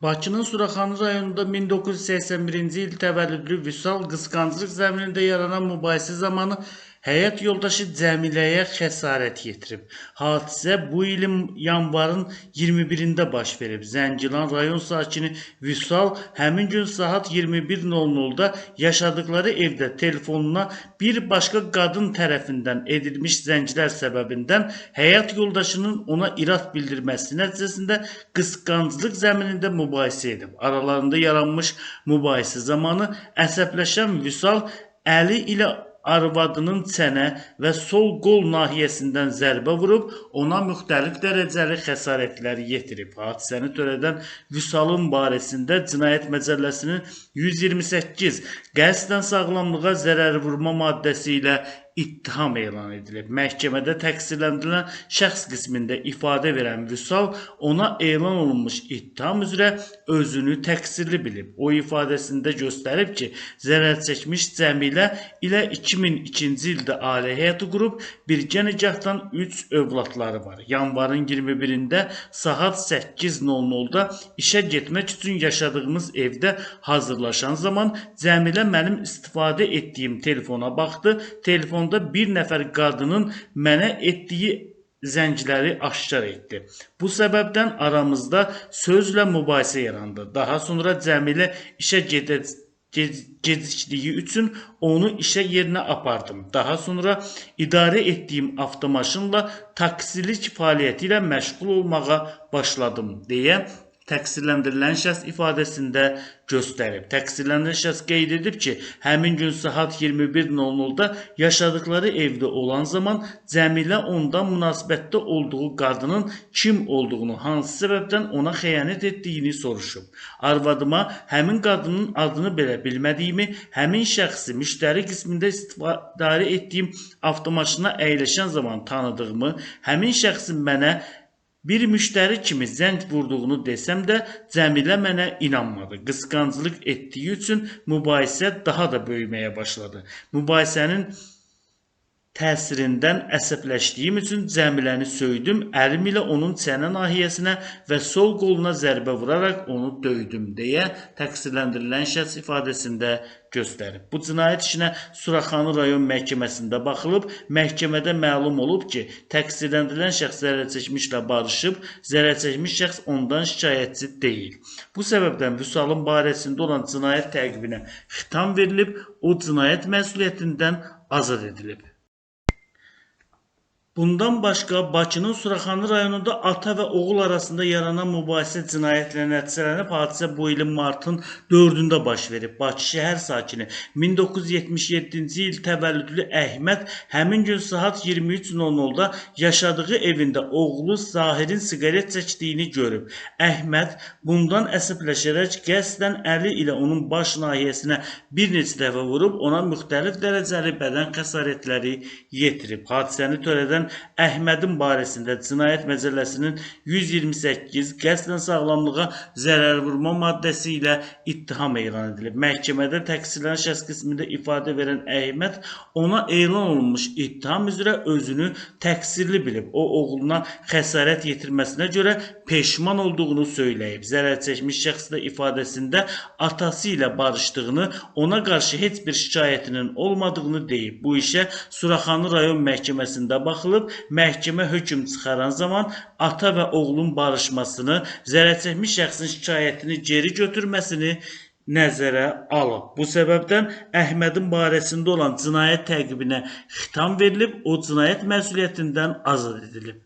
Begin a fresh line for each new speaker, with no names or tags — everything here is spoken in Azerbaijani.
Bakının Suraxanı rayonunda 1981-ci il təvəllüdlü Vüsal qısqanclıq zəminində yaranan mübahisə zamanı həyat yoldaşı Cəmiləyə xəsarət yetirib. Hadisə bu ilin yanvarın 21-də baş verib. Zəngilan rayon sakini Vüsal həmin gün saat 21:00-da yaşadıkları evdə telefonuna bir başqa qadın tərəfindən edilmiş zənglər səbəbindən həyat yoldaşının ona irad bildirməsi nəticəsində qısqanclıq zəminində mübahisə edib. Aralarında yaranmış mübahisə zamanı əsəbləşən Vüsal əli ilə arvadının çənə və sol qol nahiyəsindən zərbə vurub, ona müxtəlif dərəcəli xəsarətlər yetirib. Hadisəni törədən Vüsalın barəsində Cinayət Məcəlləsinin 128 qəsdən sağlamlığa zərər vurma maddəsi ilə ittiham elan edilib. Məhkəmədə təqsirləndirilən şəxs qismində ifadə verən Vüsal ona elan olunmuş ittiham üzrə özünü təqsirli bilib. O ifadəsində göstərib ki, zərər çəkmiş Cəmilə ilə 2002-ci ildə ailə həyatı qurub, birgə nikahdan 3 övladları var. Yanvarın 21-də saat 8:00-da işə getmək üçün yaşadığımız evdə hazırlaşan zaman Cəmilə mənim istifadə etdiyim telefona baxdı. Telefonda bir nəfər qadının mənə etdiyi zəngləri aşkar etdi. Bu səbəbdən aramızda sözlə mübahisə yarandı. Daha sonra Cəmilə işə gecikdiyi üçün onu işə yerinə apardım. Daha sonra idarə etdiyim avtomaşınla taksilik fəaliyyəti ilə məşğul olmağa başladım deyə təqsirləndirilən şəxs ifadəsində göstərib. Təqsirləndirilən şəxs qeyd edib ki, həmin gün saat 21:00-da yaşadıkları evdə olan zaman Cəmilə ondan münasibətdə olduğu qadının kim olduğunu, hansı səbəbdən ona xəyanət etdiyini soruşub. Arvadıma həmin qadının adını belə bilmədiyimi, həmin şəxsi müştəri qismində istifadə etdiyim avtomaşına əyləşən zaman tanıdığımı, həmin şəxsin mənə bir müştəri kimi zəng vurduğunu desəm də Cəmilə mənə inanmadı. Qısqanclıq etdiyi üçün mübahisə daha da böyüməyə başladı. Mübahisənin təsirindən əsəbləşdiyim üçün Cəmiləni söydüm, əlim ilə onun çənə nahiyəsinə və sol qoluna zərbə vuraraq onu döydüm deyə təqsirləndirilən şəxs ifadəsində göstərib. Bu cinayət işinə Suraxanı rayon məhkəməsində baxılıb, məhkəmədə məlum olub ki, təqsirləndirilən şəxs zərərçəkmişlə barışıb, zərərçəkmiş şəxs ondan şikayətçi deyil. Bu səbəbdən Vüsalın barəsində olan cinayət təqibinə xitam verilib, o cinayət məsuliyyətindən azad edilib. Bundan başqa Bakının Suraxanı rayonunda ata və oğul arasında yaranan mübahisə cinayətlə nəticələnib. Hadisə bu ilin martın 4-də baş verib. Bakı şəhər sakini 1977-ci il təvəllüdlü Əhməd həmin gün saat 23:00-da yaşadığı evində oğlu Zahirin siqaret çəkdiyini görüb. Əhməd bundan əsəbləşərək qəsdən əli ilə onun baş nahiyəsinə bir neçə dəfə vurub, ona müxtəlif dərəcəli bədən xəsarətləri yetirib. Hadisəni törədən Əhmədin barəsində Cinayət Məcəlləsinin 128 qəsdən sağlamlığa zərər vurma maddəsi ilə ittiham elan edilib. Məhkəmədə təqsirlənən şəxs qismində ifadə verən Əhməd ona elan olunmuş ittiham üzrə özünü təqsirli bilib. O, oğluna xəsarət yetirməsinə görə peşman olduğunu söyləyib. Zərər çəkmiş şəxs də ifadəsində atası ilə barışdığını, ona qarşı heç bir şikayətinin olmadığını deyib. Bu işə Suraxanı rayon məhkəməsində baxılıb, məhkəmə hökm çıxaran zaman ata və oğlun barışmasını, zərərçəkmiş şəxsin şikayətini geri götürməsini nəzərə alıb. Bu səbəbdən Əhmədin barəsində olan cinayət təqibinə xitam verilib, o cinayət məsuliyyətindən azad edilib.